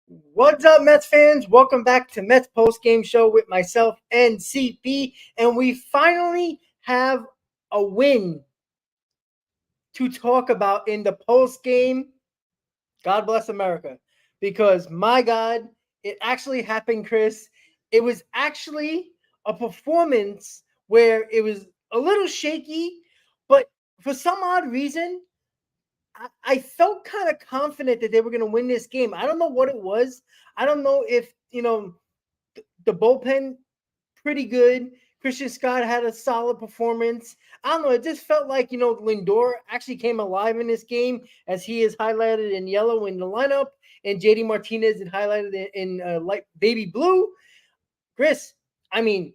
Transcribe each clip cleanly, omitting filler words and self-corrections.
What's up, Mets fans? Welcome back to Mets PostGame Show with myself and CP. And we finally have a win to talk about in the postgame. God bless America. Because, my God, it actually happened, Chris. It was actually a performance where it was a little shaky, but for some odd reason, I felt kind of confident that they were going to win this game. I don't know what it was. I don't know if, the bullpen pretty good. Christian Scott had a solid performance. I don't know. It just felt like, Lindor actually came alive in this game as he is highlighted in yellow in the lineup, and JD Martinez is highlighted in light baby blue. Chris, I mean,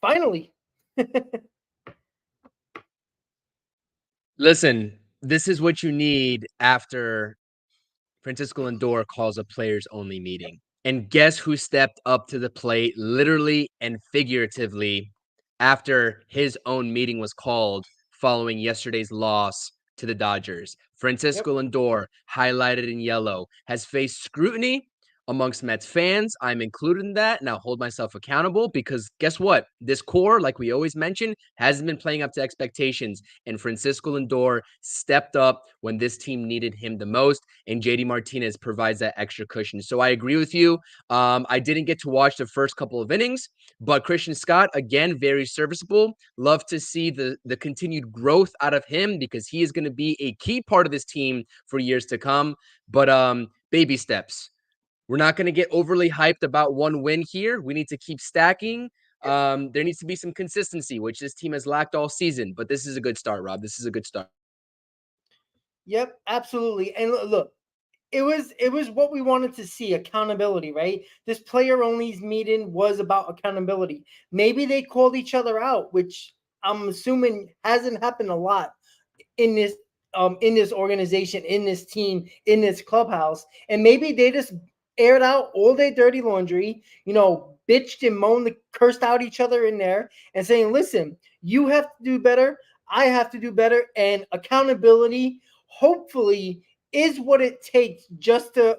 finally. Listen, this is what you need after Francisco Lindor calls a players only meeting. And guess who stepped up to the plate literally and figuratively after his own meeting was called following yesterday's loss to the Dodgers? Francisco Lindor, highlighted in yellow, has faced scrutiny amongst Mets fans. I'm included in that, and I'll hold myself accountable because guess what? This core, like we always mention, hasn't been playing up to expectations. And Francisco Lindor stepped up when this team needed him the most, and JD Martinez provides that extra cushion. So I agree with you. I didn't get to watch the first couple of innings, but Christian Scott, again, very serviceable. Love to see the continued growth out of him because he is going to be a key part of this team for years to come. But baby steps. We're not going to get overly hyped about one win here. We need to keep stacking. There needs to be some consistency, which this team has lacked all season. But this is a good start, Rob. This is a good start. Yep, absolutely. And look, it was what we wanted to see, accountability, right? This player only meeting was about accountability. Maybe they called each other out, which I'm assuming hasn't happened a lot in this organization, in this team, in this clubhouse. And maybe they just aired out all their dirty laundry, bitched and moaned, cursed out each other in there and saying, listen, you have to do better. I have to do better. And accountability, hopefully, is what it takes just to,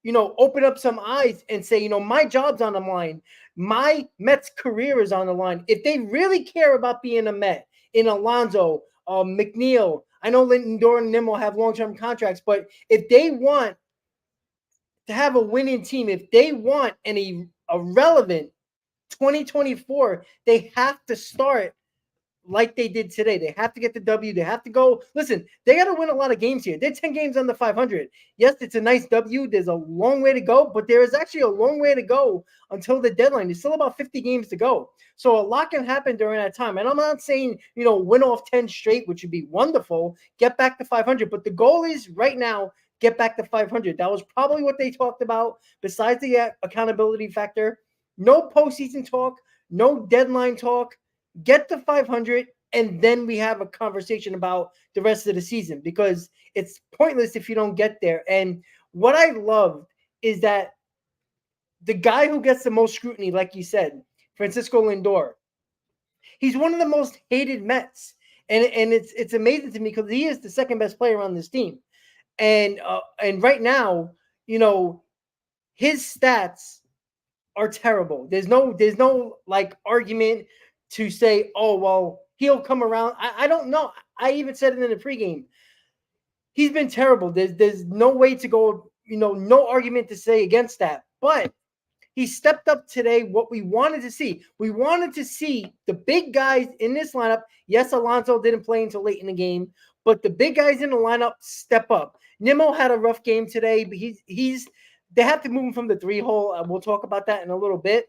open up some eyes and say, my job's on the line. My Mets career is on the line. If they really care about being a Met in Alonso, McNeil, I know Lindor and Nimmo have long-term contracts, but if they want to have a winning team, if they want a relevant 2024, they have to start like they did today. They have to get the W. They have to go. Listen, they got to win a lot of games here. They're 10 games under 500. Yes, it's a nice W. There's a long way to go, but there is actually a long way to go until the deadline. There's still about 50 games to go. So a lot can happen during that time. And I'm not saying, win off 10 straight, which would be wonderful, get back to 500. But the goal is right now, get back to 500. That was probably what they talked about. Besides the accountability factor, no postseason talk, no deadline talk. Get to 500, and then we have a conversation about the rest of the season because it's pointless if you don't get there. And what I loved is that the guy who gets the most scrutiny, like you said, Francisco Lindor, he's one of the most hated Mets. And it's amazing to me because he is the second best player on this team. And right now, his stats are terrible. There's no like argument to say, oh, well, he'll come around. I don't know. I even said it in the pregame. He's been terrible. There's no way to go, no argument to say against that. But he stepped up today what we wanted to see. We wanted to see the big guys in this lineup. Yes, Alonso didn't play until late in the game, but the big guys in the lineup step up. Nimmo had a rough game today, but they have to move him from the 3-hole. We'll talk about that in a little bit.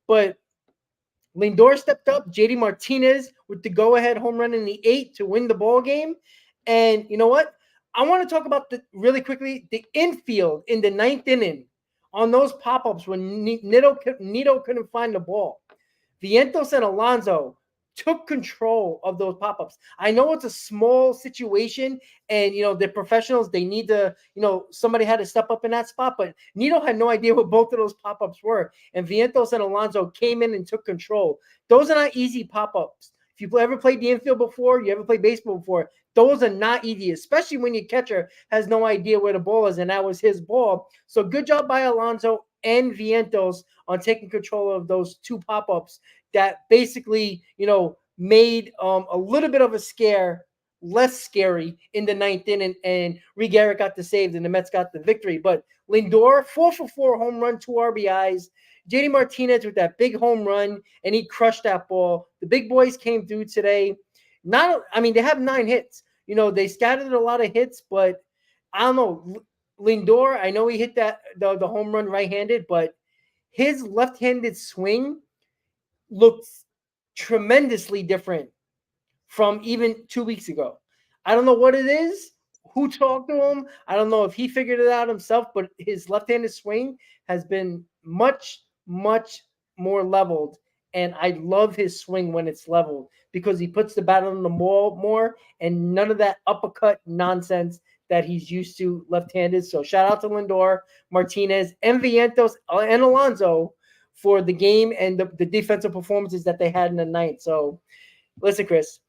But Lindor stepped up. JD Martinez with the go-ahead home run in the 8th to win the ball game. And you know what? I want to talk about really quickly the infield in the 9th inning on those pop-ups when Nito couldn't find the ball. Vientos and Alonso took control of those pop-ups. I know it's a small situation and, they're professionals. They need to, somebody had to step up in that spot, but Nito had no idea what both of those pop-ups were. And Vientos and Alonso came in and took control. Those are not easy pop-ups. If you ever played the infield before, you ever played baseball before, those are not easy, especially when your catcher has no idea where the ball is, and that was his ball. So good job by Alonso and Vientos on taking control of those two pop-ups that basically, made a little bit of a scare less scary in the ninth inning, and Reed Garrett got the save, and the Mets got the victory. But Lindor, 4-for-4 home run, 2 RBIs. JD Martinez with that big home run, and he crushed that ball. The big boys came through today. They have 9 hits. They scattered a lot of hits, but I don't know. Lindor, I know he hit the home run right-handed, but his left-handed swing looks tremendously different from even 2 weeks ago. I don't know what it is, who talked to him. I don't know if he figured it out himself, but his left-handed swing has been much, much more leveled. And I love his swing when it's leveled because he puts the bat on the ball more and none of that uppercut nonsense that he's used to left-handed. So shout out to Lindor, Martinez, and Vientos, and Alonso for the game and the defensive performances that they had in the ninth. So listen, Chris,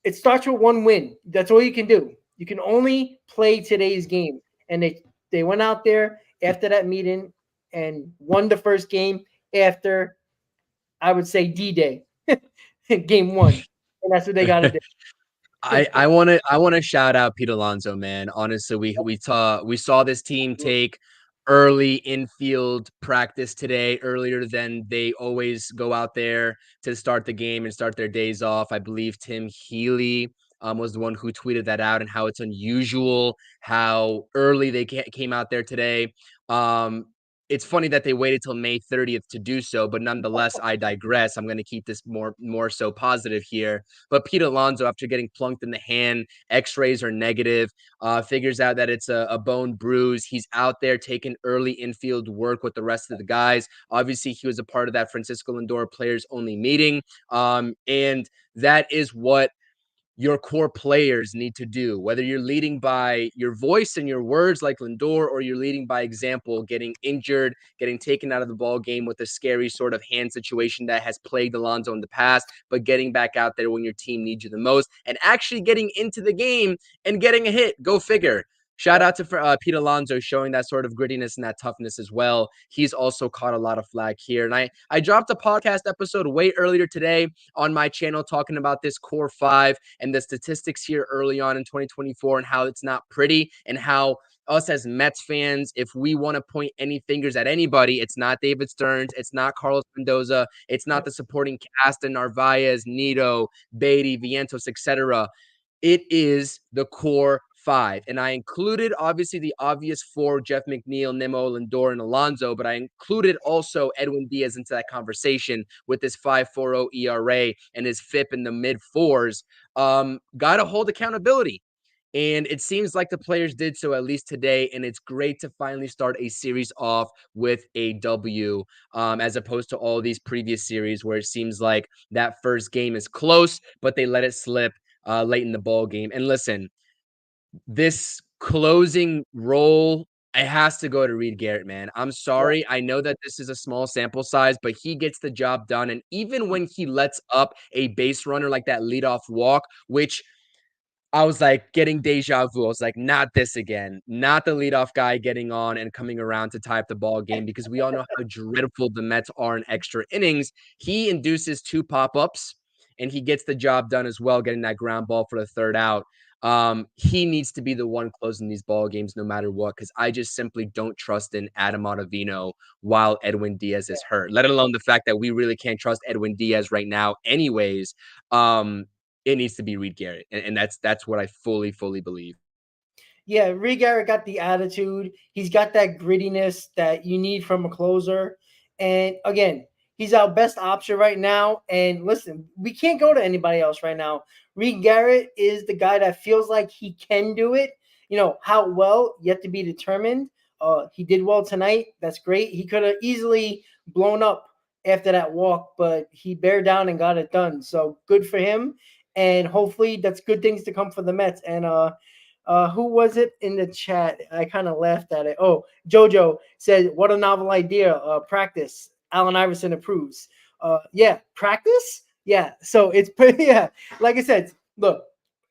it starts with one win. That's all you can do. You can only play today's game. And they went out there after that meeting and won the first game after, I would say, D-Day, game 1. And that's what they got to do. I want to shout out Pete Alonso, man. Honestly, we saw this team take early infield practice today, earlier than they always go out there to start the game and start their days off. I believe Tim Healy was the one who tweeted that out, and how it's unusual how early they came out there today. It's funny that they waited till May 30th to do so, but nonetheless, I digress. I'm going to keep this more so positive here. But Pete Alonso, after getting plunked in the hand, x-rays are negative, figures out that it's a bone bruise. He's out there taking early infield work with the rest of the guys. Obviously, he was a part of that Francisco Lindor players only meeting. And that is what your core players need to do, whether you're leading by your voice and your words like Lindor, or you're leading by example, getting injured, getting taken out of the ball game with a scary sort of hand situation that has plagued Alonso in the past, but getting back out there when your team needs you the most and actually getting into the game and getting a hit. Go figure. Shout out to Pete Alonso showing that sort of grittiness and that toughness as well. He's also caught a lot of flack here. And I dropped a podcast episode way earlier today on my channel talking about this core 5 and the statistics here early on in 2024 and how it's not pretty, and how us as Mets fans, if we want to point any fingers at anybody, it's not David Stearns, it's not Carlos Mendoza, it's not the supporting cast and Narvaez, Nito, Beatty, Vientos, etc. It is the core 5. And I included, obviously, the obvious 4, Jeff McNeil, Nimmo, Lindor, and Alonso, but I included also Edwin Diaz into that conversation with this 5.40 ERA and his FIP in the mid-4s. Got to hold accountability. And it seems like the players did so, at least today. And it's great to finally start a series off with a W, as opposed to all these previous series where it seems like that first game is close, but they let it slip late in the ball game. And listen, this closing role, it has to go to Reed Garrett, man. I'm sorry. Yeah. I know that this is a small sample size, but he gets the job done. And even when he lets up a base runner like that leadoff walk, which I was like getting deja vu. I was like, not this again. Not the leadoff guy getting on and coming around to tie up the ball game, because we all know how dreadful the Mets are in extra innings. He induces 2 pop-ups and he gets the job done as well, getting that ground ball for the 3rd out. He needs to be the one closing these ball games no matter what, because I just simply don't trust in Adam Ottavino while Edwin Diaz is hurt, let alone the fact that we really can't trust Edwin Diaz right now anyways. It needs to be Reed Garrett. And that's what I fully believe. Yeah, Reed Garrett got the attitude. He's got that grittiness that you need from a closer. And again, he's our best option right now. And listen, we can't go to anybody else right now. Reed Garrett is the guy that feels like he can do it. How well, yet to be determined. He did well tonight. That's great. He could have easily blown up after that walk, but he bared down and got it done. So good for him. And hopefully that's good things to come for the Mets. And who was it in the chat? I kind of laughed at it. Oh, Jojo said, "What a novel idea! Practice." Allen Iverson approves. Yeah, practice. Yeah, so it's pretty. Yeah, like I said, look,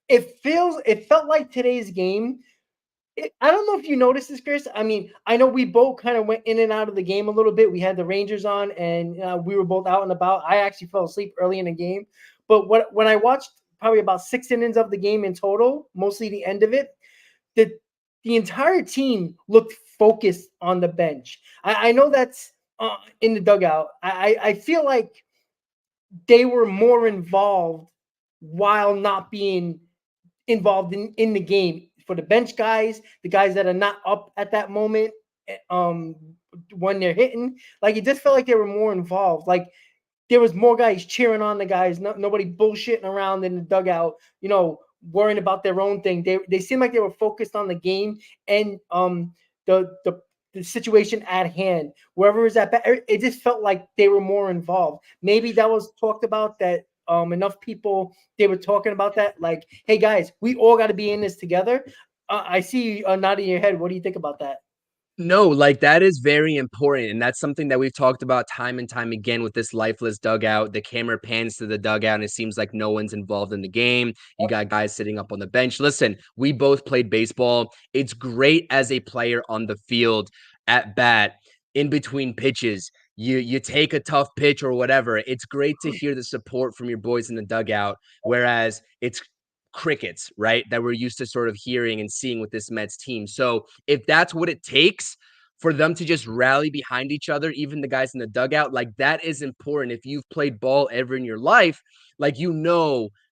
it felt like today's game. I don't know if you noticed this, Chris. I mean, I know we both kind of went in and out of the game a little bit. We had the Rangers on, and we were both out and about. I actually fell asleep early in the game, but when I watched probably about 6 innings of the game in total, mostly the end of it, the the entire team looked focused on the bench. I know that's in the dugout. I feel like they were more involved while not being involved in the game for the bench guys, the guys that are not up at that moment, um, when they're hitting. Like it just felt like they were more involved. Like there was more guys cheering on the guys. Nobody bullshitting around in the dugout. Worrying about their own thing. They seemed like they were focused on the game and the the the situation at hand. Wherever is at, it just felt like they were more involved. Maybe that was talked about that. Enough people they were talking about that. Like, hey guys, we all got to be in this together. I see you nodding your head. What do you think about that? No, like that is very important. And that's something that we've talked about time and time again with this lifeless dugout. The camera pans to the dugout and it seems like no one's involved in the game. You got guys sitting up on the bench. Listen, we both played baseball. It's great as a player on the field at bat, in between pitches. You take a tough pitch or whatever. It's great to hear the support from your boys in the dugout. Whereas it's crickets, right? That we're used to sort of hearing and seeing with this Mets team. So if that's what it takes for them to just rally behind each other, even the guys in the dugout, like that is important. If you've played ball ever in your life, like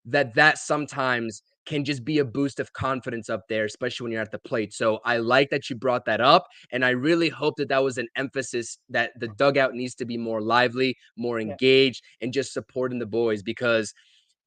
that sometimes can just be a boost of confidence up there, especially when you're at the plate. So I like that you brought that up. And I really hope that that was an emphasis that the dugout needs to be more lively, more Yeah. engaged, and just supporting the boys because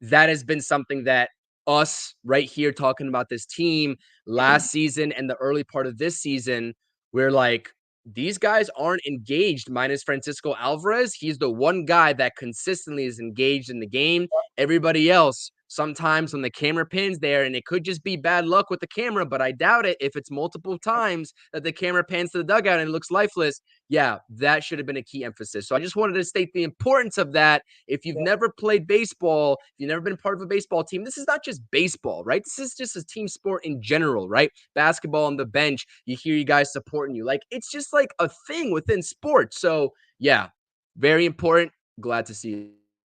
that has been something that us right here talking about this team last season and the early part of this season, we're like, these guys aren't engaged, minus Francisco Alvarez. He's the one guy that consistently is engaged in the game. Everybody else, sometimes when the camera pins there, and it could just be bad luck with the camera, but I doubt it if it's multiple times that the camera pans to the dugout and it looks lifeless. Yeah, that should have been a key emphasis. So I just wanted to state the importance of that. If you've Yeah. never played baseball, if you've never been part of a baseball team, this is not just baseball, right? This is just a team sport in general, right? Basketball on the bench, you hear you guys supporting you. Like it's just like a thing within sports. So, yeah, very important. Glad to see it.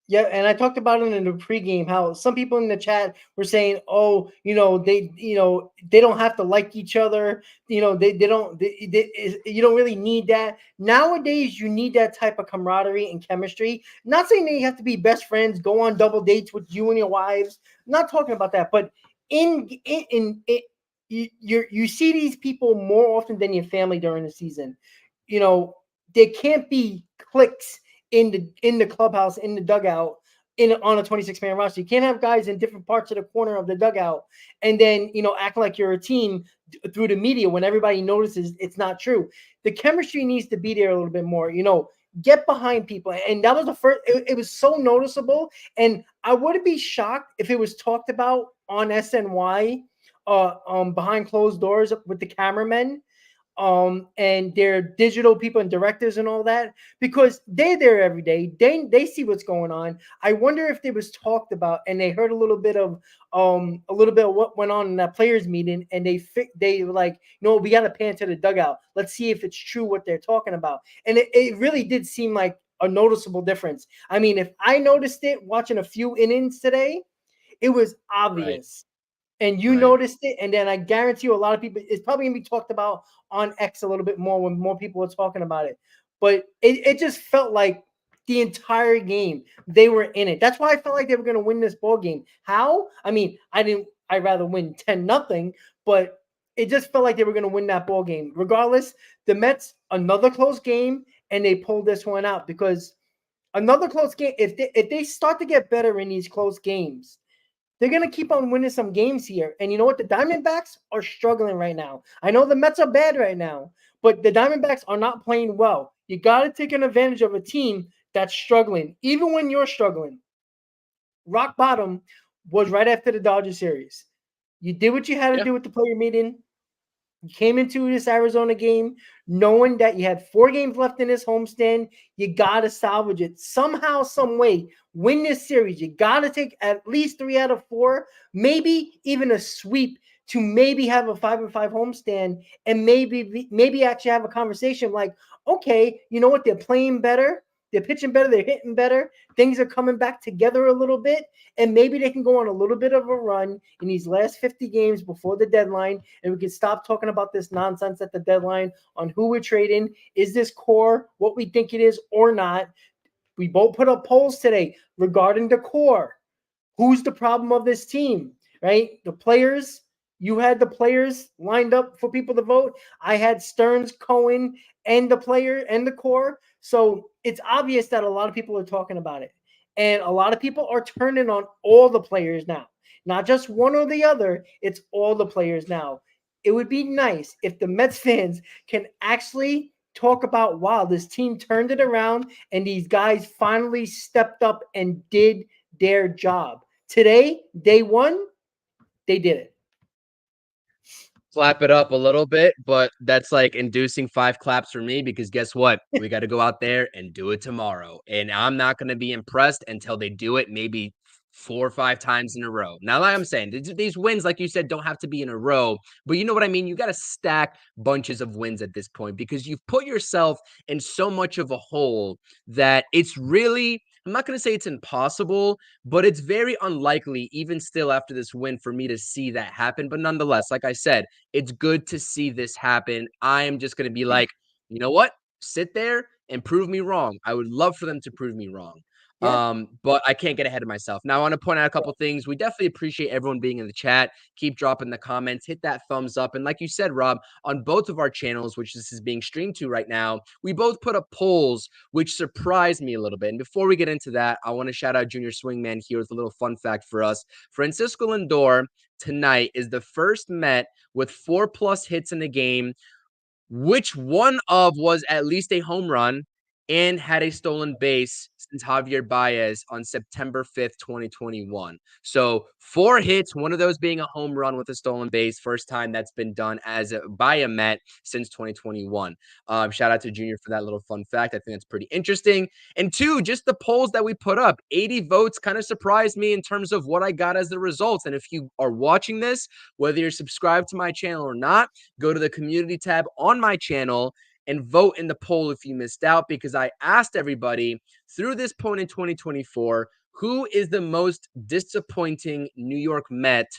Yeah, and I talked about it in the pregame how some people in the chat were saying, "Oh, they don't have to like each other. They don't. You don't really need that nowadays. You need that type of camaraderie and chemistry. Not saying that you have to be best friends, go on double dates with you and your wives. Not talking about that, but in you see these people more often than your family during the season. You know, there can't be cliques in the clubhouse, in the dugout, in on a 26-man roster. You can't have guys in different parts of the corner of the dugout and then act like you're a team through the media when everybody notices it's not true. The chemistry needs to be there a little bit more. Get behind people, and that was the first. It was so noticeable, and I wouldn't be shocked if it was talked about on SNY, behind closed doors with the cameramen, and their digital people and directors and all that, because they're there every day. They see what's going on. I wonder if it was talked about and they heard a little bit of what went on in that players meeting, and they were like, we got to pan to the dugout. Let's see if it's true what they're talking about. And it really did seem like a noticeable difference. I mean, if I noticed it watching a few innings today, it was Right. obvious, and you Right. noticed it, and then I guarantee you a lot of people, it's probably gonna be talked about on X a little bit more when more people are talking about it. But it just felt like the entire game they were in it. That's why I felt like they were gonna win this ball game. How? I mean, I'd rather win 10-0, but it just felt like they were gonna win that ball game. Regardless, the Mets, another close game, and they pulled this one out because another close game, if they start to get better in these close games, they're going to keep on winning some games here. And you know what? The Diamondbacks are struggling right now. I know the Mets are bad right now, but the Diamondbacks are not playing well. You got to take an advantage of a team that's struggling, even when you're struggling. Rock bottom was right after the Dodgers series. You did what you had to Yeah. do with the player meeting. You came into this Arizona game knowing that you had 4 games left in this homestand. You got to salvage it somehow, some way. Win this series. You got to take at least 3 out of 4, maybe even a sweep to maybe have a 5-5 homestand, and maybe actually have a conversation like, okay, you know what? They're playing better. They're pitching better. They're hitting better. Things are coming back together a little bit. And maybe they can go on a little bit of a run in these last 50 games before the deadline. And we can stop talking about this nonsense at the deadline on who we're trading. Is this core what we think it is or not? We both put up polls today regarding the core. Who's the problem of this team, right? The players. You had the players lined up for people to vote. I had Stearns, Cohen, and the player and the core. So it's obvious that a lot of people are talking about it. And a lot of people are turning on all the players now. Not just one or the other, it's all the players now. It would be nice if the Mets fans can actually talk about, wow, this team turned it around and these guys finally stepped up and did their job. Today, day one, they did it. Clap it up a little bit, but that's like inducing 5 claps for me because guess what? We got to go out there and do it tomorrow. And I'm not going to be impressed until they do it maybe 4 or 5 times in a row. Now, like I'm saying, these wins, like you said, don't have to be in a row, but you know what I mean? You got to stack bunches of wins at this point because you've put yourself in so much of a hole that it's really, I'm not going to say it's impossible, but it's very unlikely, even still after this win, for me to see that happen. But nonetheless, like I said, it's good to see this happen. I am just going to be like, you know what? Sit there and prove me wrong. I would love for them to prove me wrong. Yeah. But I can't get ahead of myself. Now, I want to point out a couple things. We definitely appreciate everyone being in the chat. Keep dropping the comments, hit that thumbs up. And like you said, Rob, on both of our channels, which this is being streamed to right now, we both put up polls, which surprised me a little bit. And before we get into that, I want to shout out Junior Swingman here with a little fun fact for us. Francisco Lindor tonight is the first Met with 4+ hits in the game, which one of was at least a home run and had a stolen base since Javier Baez on September 5th, 2021. So 4 hits, one of those being a home run with a stolen base. First time that's been done by a Met since 2021. Shout out to Junior for that little fun fact. I think that's pretty interesting. And 2, just the polls that we put up, 80 votes kind of surprised me in terms of what I got as the results. And if you are watching this, whether you're subscribed to my channel or not, go to the community tab on my channel and vote in the poll if you missed out, because I asked everybody through this point in 2024, who is the most disappointing New York Met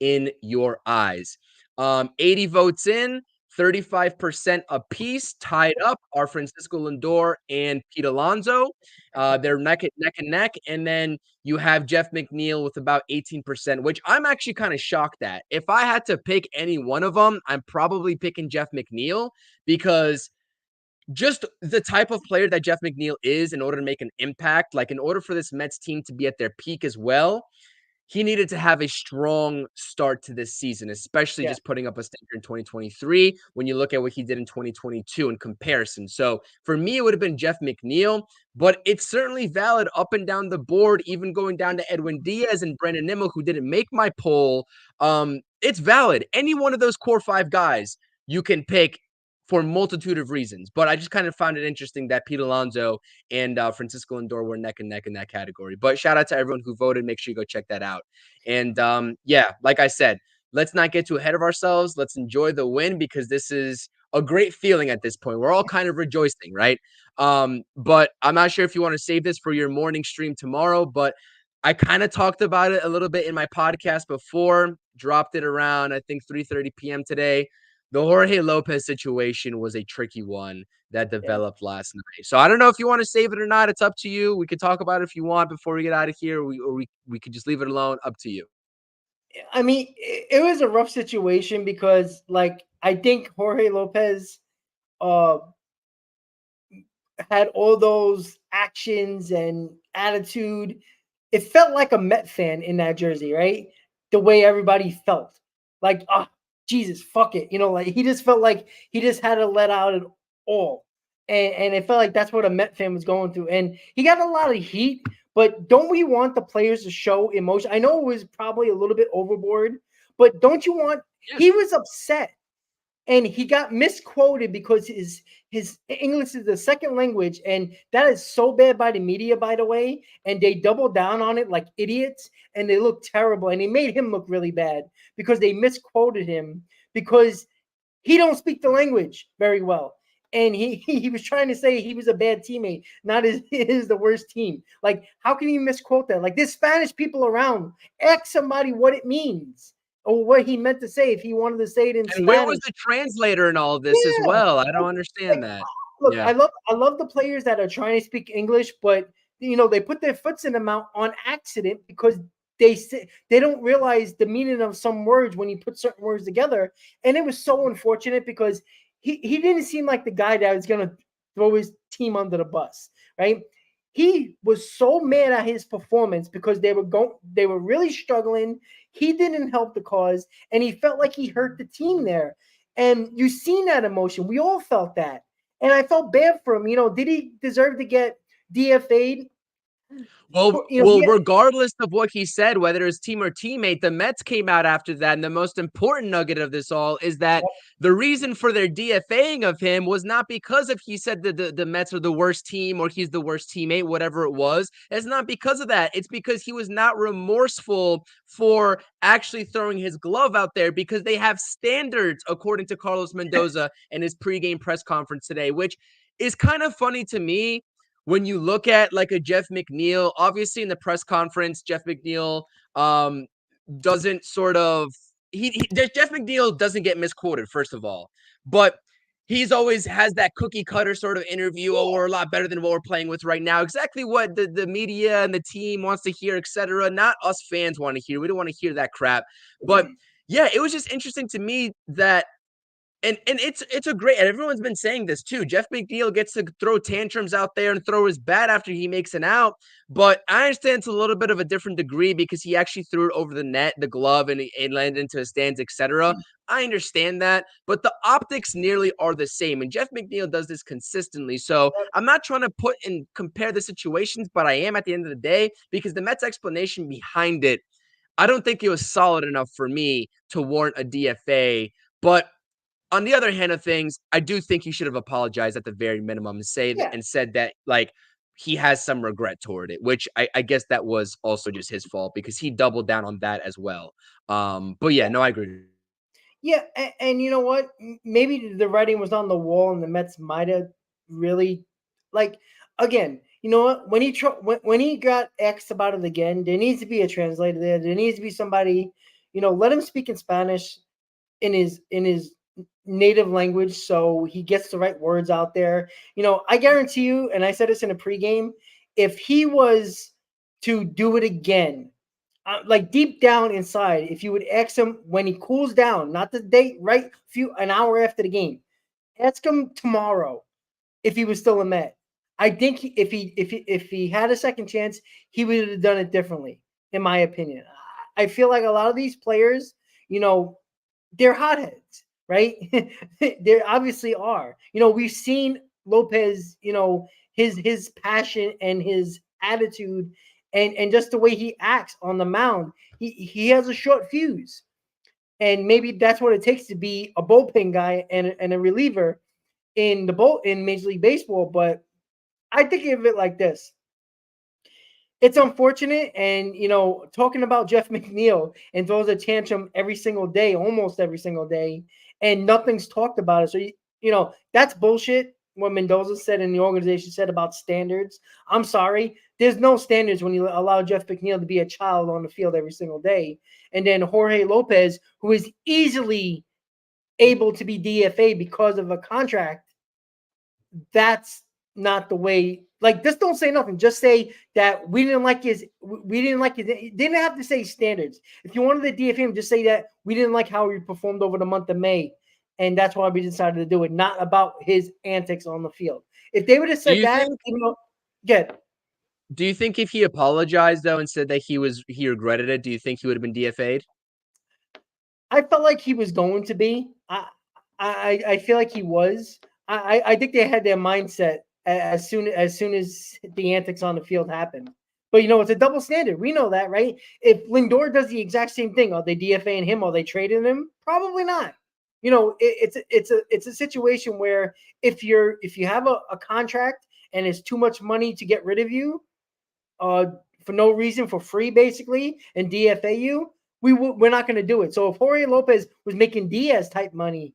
in your eyes? 80 votes in, 35% apiece, tied up are Francisco Lindor and Pete Alonso. They're neck and neck. And then you have Jeff McNeil with about 18%, which I'm actually kind of shocked at. If I had to pick any one of them, I'm probably picking Jeff McNeil because just the type of player that Jeff McNeil is in order to make an impact, like in order for this Mets team to be at their peak as well, he needed to have a strong start to this season, especially just putting up a stinker in 2023 when you look at what he did in 2022 in comparison. So for me, it would have been Jeff McNeil, but it's certainly valid up and down the board, even going down to Edwin Diaz and Brandon Nimmo, who didn't make my poll. It's valid. Any one of those core 5 guys you can pick for a multitude of reasons. But I just kind of found it interesting that Pete Alonso and Francisco Lindor were neck and neck in that category. But shout out to everyone who voted. Make sure you go check that out. And yeah, like I said, let's not get too ahead of ourselves. Let's enjoy the win because this is a great feeling at this point. We're all kind of rejoicing, right? But I'm not sure if you want to save this for your morning stream tomorrow, but I kind of talked about it a little bit in my podcast before, dropped it around, I think 3:30 p.m. today. The Jorge Lopez situation was a tricky one that developed last night. So I don't know if you want to save it or not. It's up to you. We could talk about it if you want before we get out of here, or we could just leave it alone. Up to you. I mean, it was a rough situation because, like, I think Jorge Lopez had all those actions and attitude. It felt like a Met fan in that jersey, right? The way everybody felt. Like, oh, Jesus, fuck it. You know, like he just felt like he just had to let out it all. And it felt like that's what a Met fan was going through. And he got a lot of heat, but don't we want the players to show emotion? I know it was probably a little bit overboard, but don't you want he was upset. and he got misquoted because his English is the second language, and that is so bad by the media, by the way, and they doubled down on it like idiots, and they look terrible, and they made him look really bad because they misquoted him because he don't speak the language very well. And he was trying to say he was a bad teammate, not is the worst team. Like, how can you misquote that? Like, there's Spanish people around. Ask somebody what it means or what he meant to say if he wanted to say it in And where was Spanish. the translator in all of this as Yeah. well? I don't Like, understand that. look, Yeah. I love the players that are trying to speak English, but they put their foots in the mouth on accident because they don't realize the meaning of some words when you put certain words together. And it was so unfortunate because he didn't seem like the guy that was gonna throw his team under the bus, right? He was so mad at his performance because they were really struggling. He didn't help the cause, and he felt like he hurt the team there. And you seen that emotion. We all felt that. And I felt bad for him. Did he deserve to get DFA'd? Well, regardless of what he said, whether his team or teammate, the Mets came out after that. And the most important nugget of this all is that the reason for their DFAing of him was not because of he said that the Mets are the worst team or he's the worst teammate, whatever it was. It's not because of that. It's because he was not remorseful for actually throwing his glove out there because they have standards, according to Carlos Mendoza in his pregame press conference today, which is kind of funny to me when you look at like a Jeff McNeil. Obviously in the press conference, Jeff McNeil doesn't sort of Jeff McNeil doesn't get misquoted, first of all, but he's always has that cookie cutter sort of interview. Oh, we're a lot better than what we're playing with right now. Exactly what the media and the team wants to hear, etc. Not us fans want to hear. We don't want to hear that crap. But yeah, it was just interesting to me that and it's a great, and everyone's been saying this too. Jeff McNeil gets to throw tantrums out there and throw his bat after he makes an out, but I understand it's a little bit of a different degree because he actually threw it over the net, the glove, and it landed into the stands, etc. I understand that, but the optics nearly are the same, and Jeff McNeil does this consistently. So I'm not trying to put and compare the situations, but I am at the end of the day because the Mets explanation behind it, I don't think it was solid enough for me to warrant a DFA, but on the other hand of things, I do think he should have apologized at the very minimum and said that like he has some regret toward it, which I guess that was also just his fault because he doubled down on that as well. But yeah, no, I agree. Yeah, and you know what? Maybe the writing was on the wall, and the Mets might have really, like, again. You know what? When he got asked about it again, there needs to be a translator there. There needs to be somebody. Let him speak in Spanish in his native language, so he gets the right words out there. I guarantee you, and I said this in a pregame, if he was to do it again, like deep down inside, if you would ask him when he cools down, not the date, right? An hour after the game, ask him tomorrow if he was still a Met. I think if he had a second chance, he would have done it differently, in my opinion. I feel like a lot of these players, they're hotheads, right? They obviously are. We've seen Lopez, his passion and his attitude and just the way he acts on the mound. He has a short fuse. And maybe that's what it takes to be a bullpen guy and a reliever in Major League Baseball. But I think of it like this. It's unfortunate, and talking about Jeff McNeil and throws a tantrum every single day, almost every single day, and nothing's talked about it. So that's bullshit. What Mendoza said and the organization said about standards. I'm sorry, there's no standards when you allow Jeff McNeil to be a child on the field every single day, and then Jorge Lopez, who is easily able to be DFA because of a contract. That's not the way. Like, just don't say nothing. Just say that we didn't like his. We didn't like his. You didn't have to say standards. If you wanted to DFA him, just say that we didn't like how he performed over the month of May, and that's why we decided to do it. Not about his antics on the field. If they would have Do said you that, think? good. Do you think if he apologized though and said that he regretted it, do you think he would have been DFA'd? I felt like he was going to be. I feel like he was. I think they had their mindset as soon as the antics on the field happened. But it's a double standard. We know that, right? If Lindor does the exact same thing, are they DFAing him? Are they trading him? Probably not. it's a situation where if you have a contract and it's too much money to get rid of you, for no reason, for free basically, and DFA you, we're not going to do it. So if Jorge Lopez was making Diaz type money,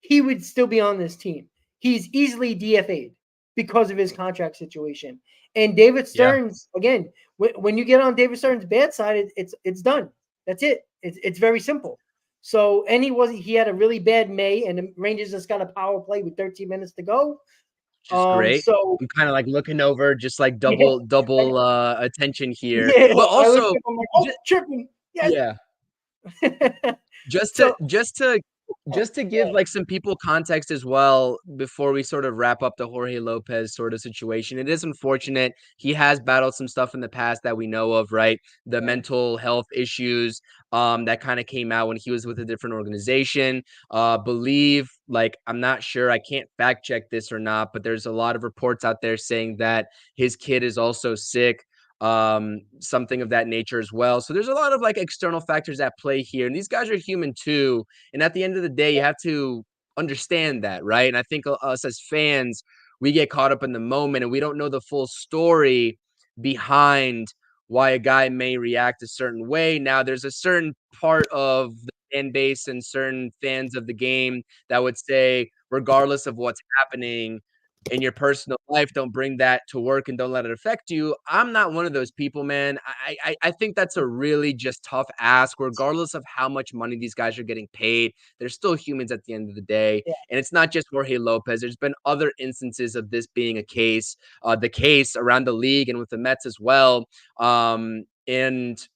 he would still be on this team. He's easily DFA'd because of his contract situation. And David Stearns, again, when you get on David Stearns' bad side, it's done. That's it. It's very simple. So, and he had a really bad May, and the Rangers just got a power play with 13 minutes to go. Which is great. So I'm kind of like looking over, just like yeah, double attention here. yeah. But I looked also, up, I'm like, oh, ju- tripping. Yes. yeah, just to So just to just to give like some people context as well before we sort of wrap up the Jorge Lopez sort of situation. It is unfortunate. He has battled some stuff in the past that we know of, right? The mental health issues that kind of came out when he was with a different organization. Believe, like, I'm not sure, I can't fact check this or not, but there's a lot of reports out there saying that his kid is also sick, something of that nature as well. So there's a lot of like external factors at play here, and these guys are human too. And at the end of the day, you have to understand that, right? And I think us as fans, we get caught up in the moment and we don't know the full story behind why a guy may react a certain way. Now, there's a certain part of the fan base and certain fans of the game that would say, regardless of what's happening in your personal life, don't bring that to work and don't let it affect you. I'm not one of those people, man. I think that's a really just tough ask, regardless of how much money these guys are getting paid. They're still humans at the end of the day. yeah, And it's not just Jorge Lopez. There's been other instances of this being a case, the case around the league and with the Mets as well. And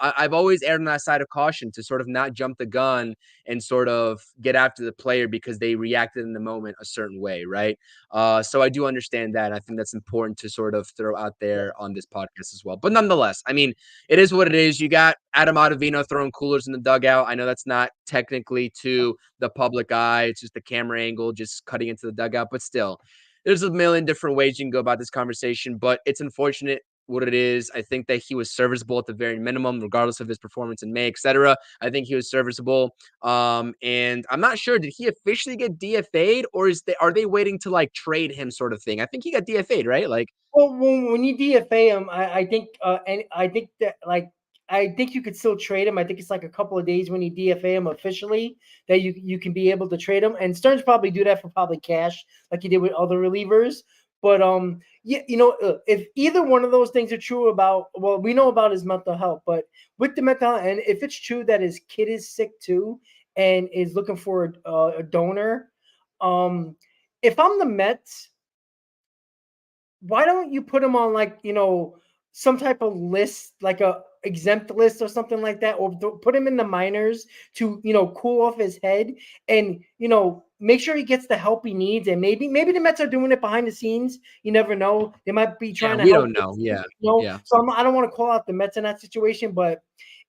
I've always erred on that side of caution to sort of not jump the gun and sort of get after the player because they reacted in the moment a certain way, right? So I do understand that. And I think that's important to sort of throw out there on this podcast as well. But nonetheless, I mean, it is what it is. You got Adam Ottavino throwing coolers in the dugout. I know that's not technically to the public eye. It's just the camera angle, just cutting into the dugout. But still, there's a million different ways you can go about this conversation. But it's unfortunate what it is. I think that he was serviceable at the very minimum, regardless of his performance in May, etc. I think he was serviceable. And I'm not sure, did he officially get DFA'd or are they waiting to like trade him sort of thing? I think he got DFA'd, right? Like, well, when you DFA him, I think, and I think that I think you could still trade him. I think it's like a couple of days when you DFA him officially that you can be able to trade him. And Stearns probably do that for probably cash, like he did with other relievers. But yeah, if either one of those things are true about, well, we know about his mental health, but with the mental health, and if it's true that his kid is sick too and is looking for a donor, if I'm the Mets, why don't you put him on like some type of list, like a exempt list or something like that, or put him in the minors to cool off his head and make sure he gets the help he needs. And maybe the Mets are doing it behind the scenes. You never know. They might be yeah, trying to we help. don't know. Yeah. Yeah. So I don't want to call out the Mets in that situation, but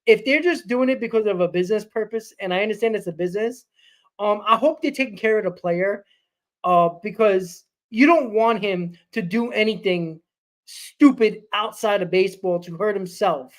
if they're just doing it because of a business purpose, and I understand it's a business, I hope they're taking care of the player, because you don't want him to do anything stupid outside of baseball to hurt himself,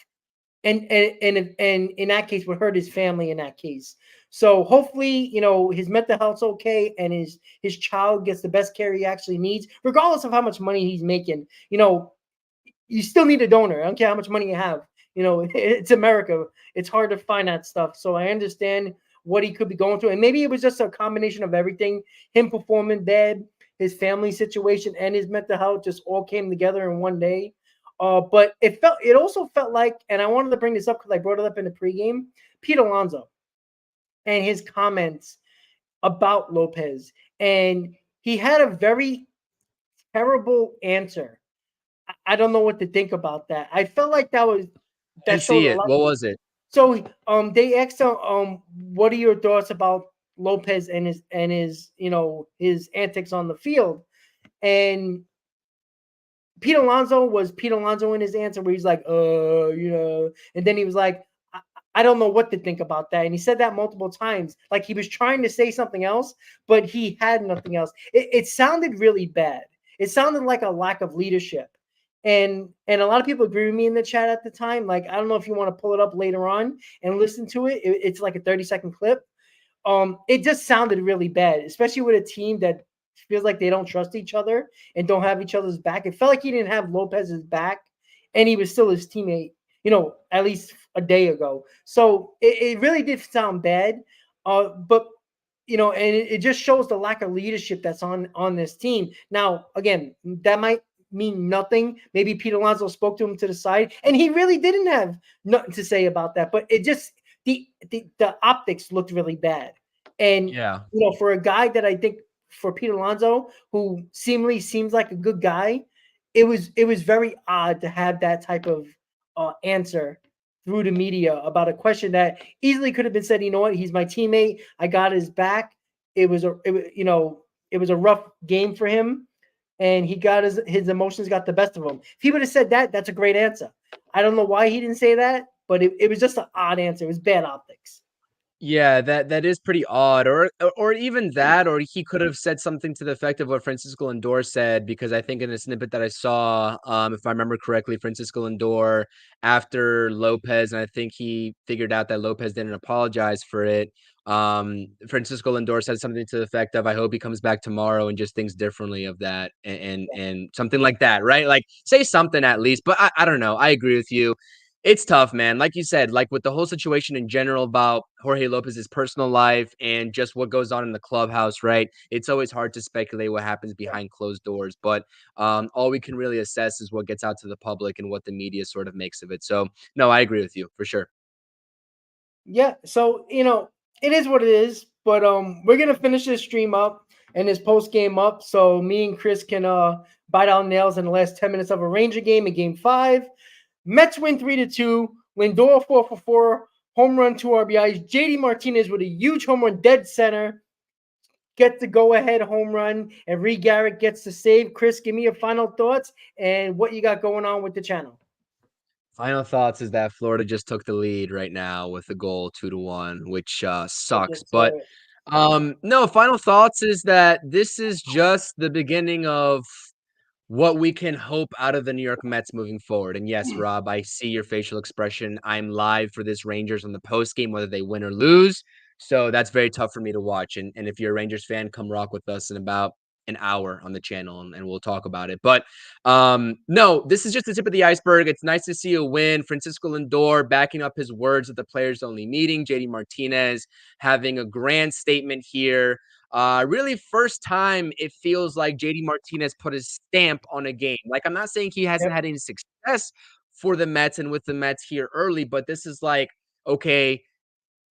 and in that case would hurt his family in that case. So hopefully his mental health's okay and his child gets the best care he actually needs, regardless of how much money he's making. You still need a donor. I don't care how much money you have. It's America. It's hard to find that stuff. So I understand what he could be going through. And maybe it was just a combination of everything. Him performing bad, his family situation, and his mental health just all came together in one day. But it also felt like, and I wanted to bring this up because I brought it up in the pregame, Pete Alonso and his comments about Lopez. And he had a very terrible answer. I don't know what to think about that. I felt like I that didn't showed see a it. lot. What was it? So they asked him, what are your thoughts about Lopez and his antics on the field? And Pete Alonso was Pete Alonso in his answer where he's like, and then he was like, I don't know what to think about that. And he said that multiple times. Like he was trying to say something else, but he had nothing else. It sounded really bad. It sounded like a lack of leadership. And a lot of people agree with me in the chat at the time. Like, I don't know if you want to pull it up later on and listen to it. It's like a 30-second clip. it just sounded really bad, especially with a team that feels like they don't trust each other and don't have each other's back. It felt like he didn't have Lopez's back, and he was still his teammate, at least a day ago. So it really did sound bad. But and it just shows the lack of leadership that's on this team. Now, again, that might mean nothing. Maybe Pete Alonso spoke to him to the side, and he really didn't have nothing to say about that. But it just the optics looked really bad. And Yeah. for a guy that I think for Pete Alonso, who seemingly seems like a good guy, it was very odd to have that type of answer through the media about a question that easily could have been said. You know what? He's my teammate. I got his back. It was a rough game for him, and he got his emotions got the best of him. If he would have said that, that's a great answer. I don't know why he didn't say that, but it was just an odd answer. It was bad optics. Yeah, that is pretty odd, or even that, or he could have said something to the effect of what Francisco Lindor said, because I think in a snippet that I saw, if I remember correctly, Francisco Lindor after Lopez, and I think he figured out that Lopez didn't apologize for it. Francisco Lindor said something to the effect of, "I hope he comes back tomorrow and just thinks differently of that," and something like that, right? Like say something at least. But I don't know. I agree with you. It's tough, man. Like you said, like with the whole situation in general about Jorge Lopez's personal life and just what goes on in the clubhouse, right? It's always hard to speculate what happens behind closed doors, but all we can really assess is what gets out to the public and what the media sort of makes of it. So, no, I agree with you for sure. Yeah, so it is what it is. But we're gonna finish this stream up and this post game up, so me and Chris can bite out nails in the last 10 minutes of a Ranger game in Game 5. Mets win 3-2. Lindor 4 for 4, home run, 2 RBIs. JD Martinez with a huge home run, dead center, gets the go ahead home run, and Reed Garrett gets the save. Chris, give me your final thoughts and what you got going on with the channel. Final thoughts is that Florida just took the lead right now with a goal 2-1, which sucks. Yes, But sir. no, final thoughts is that this is just the beginning of what we can hope out of the New York Mets moving forward. And yes, Rob, I see your facial expression. I'm live for this Rangers on the post game, whether they win or lose. So that's very tough for me to watch. And if you're a Rangers fan, come rock with us in about an hour on the channel and we'll talk about it. But no, this is just the tip of the iceberg. It's nice to see a win. Francisco Lindor backing up his words at the players only meeting. JD Martinez having a grand statement here. Really first time it feels like JD Martinez put his stamp on a game. Like, I'm not saying he hasn't Yep. had any success for the Mets and with the Mets here early, but this is like, okay,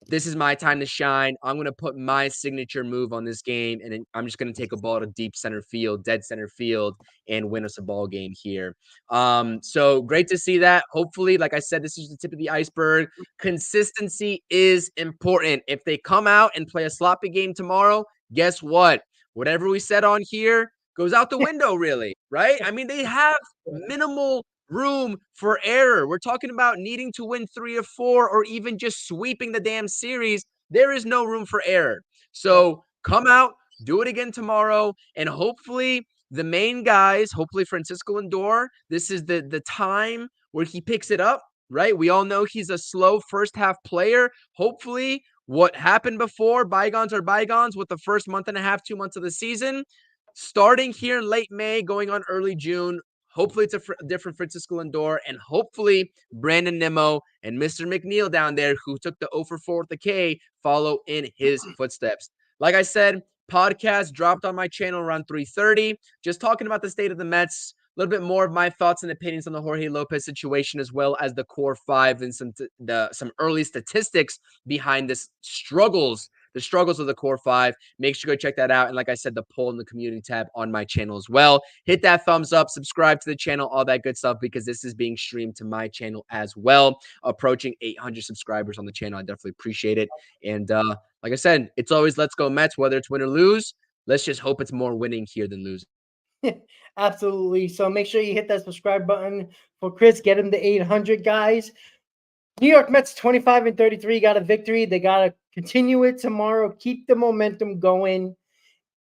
this is my time to shine. I'm going to put my signature move on this game, and I'm just going to take a ball to deep center field, dead center field, and win us a ball game here. So great to see that. Hopefully, like I said, this is the tip of the iceberg. Consistency is important. If they come out and play a sloppy game tomorrow, guess what? Whatever we said on here goes out the window, really, right? I mean, they have minimal room for error. We're talking about needing to win 3 or 4 or even just sweeping the damn series. There is no room for error. Yep. So come out, do it again tomorrow, and hopefully the main guys, hopefully Francisco Lindor, this is the time where he picks it up, right? We all know he's a slow first half player. Hopefully what happened before, bygones are bygones, with the first month and a half, 2 months of the season, starting here in late May, going on early June. Hopefully it's a different Francisco Lindor, and hopefully Brandon Nimmo and Mr. McNeil down there, who took the 0 for 4 with the K, follow in his footsteps. Like I said, podcast dropped on my channel around 3:30, just talking about the state of the Mets, a little bit more of my thoughts and opinions on the Jorge Lopez situation, as well as the core five and some early statistics behind the struggles of the core five. Make sure to go check that out. And like I said, the poll in the community tab on my channel as well. Hit that thumbs up, subscribe to the channel, all that good stuff, because this is being streamed to my channel as well. Approaching 800 subscribers on the channel. I definitely appreciate it. And like I said, it's always let's go Mets, whether it's win or lose. Let's just hope it's more winning here than losing. Absolutely. So make sure you hit that subscribe button for Chris. Get him to 800, guys. New York Mets 25-33 got a victory. They got to continue it tomorrow. Keep the momentum going.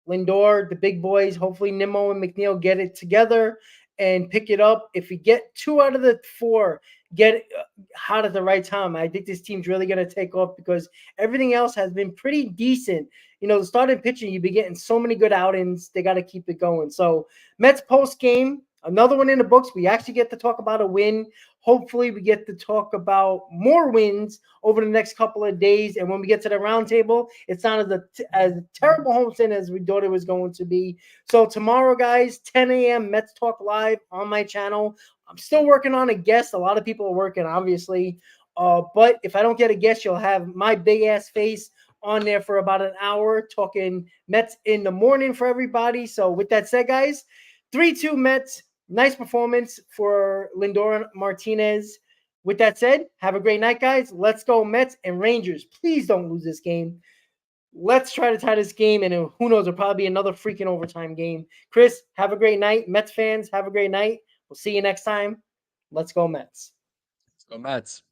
Lindor, the big boys, hopefully Nimmo and McNeil get it together. and pick it up. If we get 2 out of the 4, get it hot at the right time, I think this team's really going to take off because everything else has been pretty decent. The starting pitching, you've been getting so many good outings. They got to keep it going. So Mets post game, another one in the books. We actually get to talk about a win. Hopefully we get to talk about more wins over the next couple of days. And when we get to the roundtable, it's not as terrible homestand as we thought it was going to be. So tomorrow, guys, 10 a.m. Mets Talk Live on my channel. I'm still working on a guest. A lot of people are working, obviously. But if I don't get a guest, you'll have my big-ass face on there for about an hour talking Mets in the morning for everybody. So with that said, guys, 3-2 Mets. Nice performance for Lindor Martinez. With that said, have a great night, guys. Let's go Mets and Rangers. Please don't lose this game. Let's try to tie this game, and who knows, it'll probably be another freaking overtime game. Chris, have a great night. Mets fans, have a great night. We'll see you next time. Let's go Mets. Let's go Mets.